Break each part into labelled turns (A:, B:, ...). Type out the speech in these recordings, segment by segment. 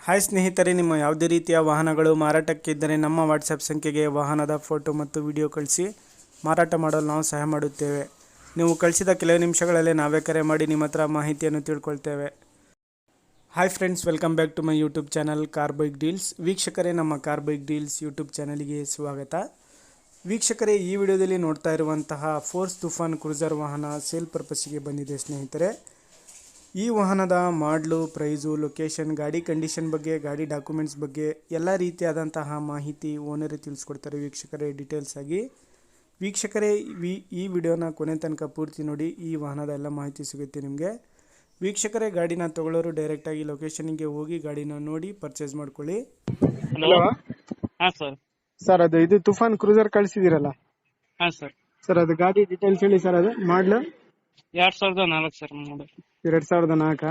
A: Hi ಸ್ನೇಹಿತರೆ, ನಿಮ್ಮ ಯಾವುದೇ ರೀತಿಯ ವಾಹನಗಳು ಮಾರಾಟಕ್ಕೆ ಇದ್ದರೆ ನಮ್ಮ ವಾಟ್ಸಪ್ ಸಂಖ್ಯೆಗೆ ವಾಹನದ ಫೋಟೋ ಮತ್ತು ವಿಡಿಯೋ ಕಳಿಸಿ ಮಾರಾಟ ಮಾಡಲು ನಾವು ಸಹಾಯ ಮಾಡುತ್ತೇವೆ. ನೀವು ಕಳಿಸಿದ ಕೆಲವು ನಿಮಿಷಗಳಲ್ಲೇ ನಾವೇ ಕರೆ ಮಾಡಿ ನಿಮ್ಮ ಹತ್ರ ಮಾಹಿತಿಯನ್ನು ತಿಳ್ಕೊಳ್ತೇವೆ. Hi friends, welcome back to my YouTube channel car bike deals. ವೀಕ್ಷಕರೇ, ನಮ್ಮ ಕಾರ್ ಬೈಕ್ ಡೀಲ್ಸ್ ಯೂಟ್ಯೂಬ್ ಚಾನಲ್ಗೆ ಸ್ವಾಗತ. ವೀಕ್ಷಕರೇ, ಈ ವಿಡಿಯೋದಲ್ಲಿ ನೋಡ್ತಾ ಇರುವಂತಹ ಫೋರ್ಸ್ ತುಫಾನ್ ಕ್ರೂಸರ್ ವಾಹನ ಸೇಲ್ ಪರ್ಪಸ್ಸಿಗೆ ಬಂದಿದೆ ಸ್ನೇಹಿತರೆ. ಈ ವಾಹನದ ಮಾಡಲು, ಪ್ರೈಸು, ಲೊಕೇಶನ್, ಗಾಡಿ ಕಂಡೀಷನ್ ಬಗ್ಗೆ, ಗಾಡಿ ಡಾಕ್ಯುಮೆಂಟ್ಸ್ ಬಗ್ಗೆ ಎಲ್ಲ ರೀತಿಯಾದಂತಹ ಮಾಹಿತಿ ಓನರೇ ತಿಳಿಸ್ಕೊಡ್ತಾರೆ ವೀಕ್ಷಕರೇ, ಡೀಟೇಲ್ಸ್ ಆಗಿ. ವೀಕ್ಷಕರೇ, ಈ ವಿಡಿಯೋನ ಕೊನೆ ತನಕ ಪೂರ್ತಿ ನೋಡಿ, ಈ ವಾಹನದ ಎಲ್ಲ ಮಾಹಿತಿ ಸಿಗುತ್ತೆ ನಿಮಗೆ. ವೀಕ್ಷಕರೇ, ಗಾಡಿನ ತಗೊಳ್ಳೋರು ಡೈರೆಕ್ಟಾಗಿ ಲೊಕೇಶನ್ಗೆ ಹೋಗಿ ಗಾಡಿನ ನೋಡಿ ಪರ್ಚೇಸ್ ಮಾಡ್ಕೊಳ್ಳಿ.
B: ಹಲೋ.
C: ಹಾ ಸರ್.
B: ಸರ್, ಇದು ತುಫಾನ್ ಕ್ರೂಸರ್ ಕಳಿಸಿದಿರಲ್ಲ
C: ಹಾ ಸರ್.
B: ಸರ್, ಅದು ಗಾಡಿ ಡೀಟೇಲ್ಸ್ ಹೇಳಿ ಸರ್. ಅದು ಮಾಡ್ಲು
C: 2004 ಸರ್ ಮಾಡಿ.
B: 2004.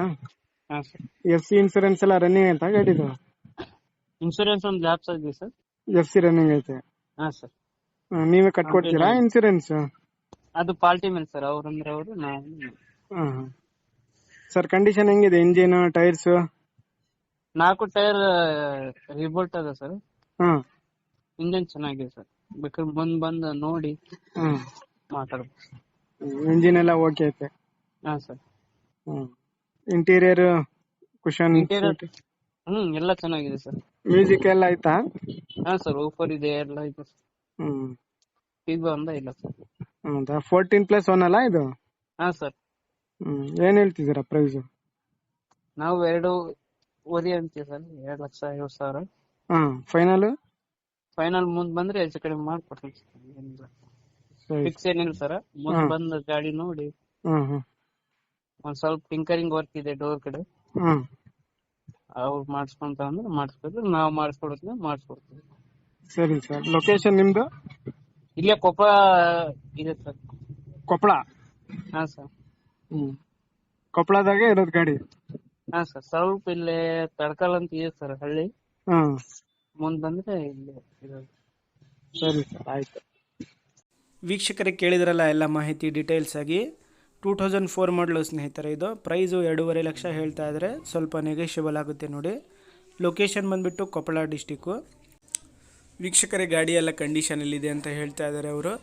C: ಹಾ ಸರ್.
B: FC ಇನ್ಸೂರೆನ್ಸ್ ಎಲ್ಲ ರನ್ನಿಂಗ್ ಐತಾ ಗಾಡಿದು?
C: ಇನ್ಶೂರೆನ್ಸ್ ಒಂದು ಲ್ಯಾಪ್ಸ್ ಆಗಿದೆ ಸರ್.
B: FC ರನ್ನಿಂಗ್ ಐತೆ.
C: ಹಾ ಸರ್.
B: ನೀವೇ ಕಟ್ಕೊಡ್ತೀರಾ ಇನ್ಸೂರೆನ್ಸ್?
C: ಅದು ಪಾರ್ಟಿ ಮೇಲೆ ಸರ್, ಅವ್ರಂದ್ರೆ ಅವರು ನಾವು.
B: ಸರ್, ಕಂಡೀಷನ್ ಹೆಂಗಿದೆ? Engine, tyres?
C: 4 ಟೈರ್ ರಿಬೋಲ್ಟ್ ಅದ ಸರ್.
B: ಹಾ.
C: ಇಂಜಿನ್ ಚೆನ್ನಾಗಿದೆ ಸರ್, ಬೇಕಾದ್ರೆ ಬಂದು ನೋಡಿ ಮಾತಾಡ್ಬೋದು.
B: ಇಂಜಿನ್ ಎಲ್ಲ ಓಕೆ ಐತೆ?
C: ಹಾ ಸರ್.
B: ಇಂಟೀರಿಯರ್, ಕುಶನ್,
C: ಇಂಟೀರಿಯರ್ ಎಲ್ಲ ಚೆನ್ನಾಗಿದೆ ಸರ್.
B: ಮ್ಯೂಸಿಕ್ ಎಲ್ಲ ಆಯ್ತಾ?
C: ಹಾ ಸರ್, ಓಫರ್ ಇದೆ, ಎಲ್ಲ ಇದೆ ಸರ್. ಇದು ಒಂದ ಇಲ್ಲ ಸರ್.
B: ಹೌದಾ? 14+1 ಅಲ್ಲ ಇದು?
C: ಹಾ ಸರ್.
B: ಏನ್ ಹೇಳ್ತಿದ್ದೀರಾ ಪ್ರೈಸ್?
C: ನಾವು 2.5 ಅಂತೀವಿ ಸರ್. 2,50,000. ಫೈನಲ್ ಮುಂದ್ ಬಂದ್ರೆ ಹೆಚ್ಚು ಕಡಿಮೆ ಮಾಡ್ಕೊಡ್ತೀನಿ ಸರ್. ಫಿಕ್ಸ್ ಏನಿಲ್ಲ ಸರ್, ಮುಂದ್ ಬಂದ ಗಾಡಿ ನೋಡಿ ಒಂದ್ ಸ್ವಲ್ಪ ಟಿಂಕರಿಂಗ್ ವರ್ಕ್ ಇದೆ ಡೋರ್ ಕಡೆ, ಅವ್ರು ಮಾಡಿಸ್ಕೊಂತ ಅಂದ್ರೆ ಮಾಡಿಸ್ಕೊಡ್ರಿ, ನಾವು ಮಾಡಿಸ್ಕೊಡ್ತೀವಿ.
B: ಸರಿ ಸರ್. ಲೊಕೇಶನ್ ನಿಮ್ದು?
C: ಇಲ್ಲೇ ಕೊಪ್ಪಳ ಇದೆ ಸರ್.
B: ಕೊಪ್ಪಳ?
C: ಹಾ ಸರ್.
B: ಕೊಪ್ಪಳದಾಗೆ ಇರೋದು ಗಾಡಿ?
C: ಹಾ ಸರ್. ಸ್ವಲ್ಪ ಇಲ್ಲೇ ತಡ್ಕಲ್ ಅಂತ ಇದೆ ಸರ್ ಹಳ್ಳಿ, ಮುಂದ್ ಬಂದ್ರೆ ಇಲ್ಲೇ ಇರೋದು.
B: ಸರಿ ಸರ್, ಆಯ್ತು.
A: ವೀಕ್ಷಕರೇ, ಕೇಳಿದ್ರಲ್ಲ ಎಲ್ಲ ಮಾಹಿತಿ ಡೀಟೇಲ್ಸ್ ಆಗಿ. 2004 ಮಾಡಲು ಸ್ನೇಹಿತರೆ. ಇದು ಪ್ರೈಸು 2.5 ಲಕ್ಷ ಹೇಳ್ತಾ ಇದ್ದಾರೆ, ಸ್ವಲ್ಪ ನೆಗೋಷಿಯಬಲ್ ಆಗುತ್ತೆ ನೋಡಿ. ಲೊಕೇಶನ್ ಬಂದುಬಿಟ್ಟು ಕೊಪ್ಪಳ ಡಿಸ್ಟಿಕ್ಕು. ವೀಕ್ಷಕರೇ, ಗಾಡಿ ಎಲ್ಲ ಕಂಡೀಷನಲ್ಲಿದೆ ಅಂತ ಹೇಳ್ತಾ ಇದ್ದಾರೆ ಅವರು.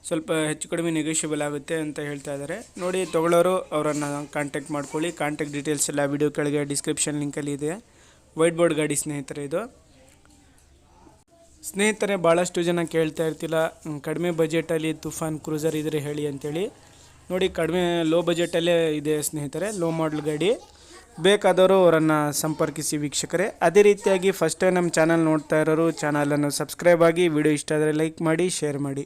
A: ಸ್ವಲ್ಪ ಹೆಚ್ಚು ಕಡಿಮೆ ನೆಗೋಷಿಯಬಲ್ ಆಗುತ್ತೆ ಅಂತ ಹೇಳ್ತಾ ಇದ್ದಾರೆ ನೋಡಿ. ತೊಗೊಳ್ಳೋರು ಅವರನ್ನು ಕಾಂಟ್ಯಾಕ್ಟ್ ಮಾಡ್ಕೊಳ್ಳಿ. ಕಾಂಟ್ಯಾಕ್ಟ್ ಡೀಟೇಲ್ಸ್ ಎಲ್ಲ ವಿಡಿಯೋ ಕೆಳಗೆ ಡಿಸ್ಕ್ರಿಪ್ಷನ್ ಲಿಂಕಲ್ಲಿ ಇದೆ. ವೈಟ್ ಬೋರ್ಡ್ ಗಾಡಿ ಸ್ನೇಹಿತರೆ ಇದು. ಸ್ನೇಹಿತರೆ, ಭಾಳಷ್ಟು ಜನ ಕೇಳ್ತಾ ಇರ್ತಿಲ್ಲ, ಕಡಿಮೆ ಬಜೆಟಲ್ಲಿ ತುಫಾನ್ ಕ್ರೂಸರ್ ಇದ್ರೆ ಹೇಳಿ ಅಂತೇಳಿ. ನೋಡಿ, ಕಡಿಮೆ ಲೋ ಬಜೆಟಲ್ಲೇ ಇದೆ ಸ್ನೇಹಿತರೆ, ಲೋ ಮಾಡಲ್ ಗಾಡಿ. ಬೇಕಾದವರು ಅವರನ್ನು ಸಂಪರ್ಕಿಸಿ ವೀಕ್ಷಕರೇ. ಅದೇ ರೀತಿಯಾಗಿ ಫಸ್ಟ್ ಟೈಮ್ ನಮ್ಮ ಚಾನಲ್ ನೋಡ್ತಾ ಇರೋರು ಚಾನಲನ್ನು ಸಬ್ಸ್ಕ್ರೈಬ್ ಆಗಿ, ವಿಡಿಯೋ ಇಷ್ಟ ಆದರೆ ಲೈಕ್ ಮಾಡಿ, ಶೇರ್ ಮಾಡಿ.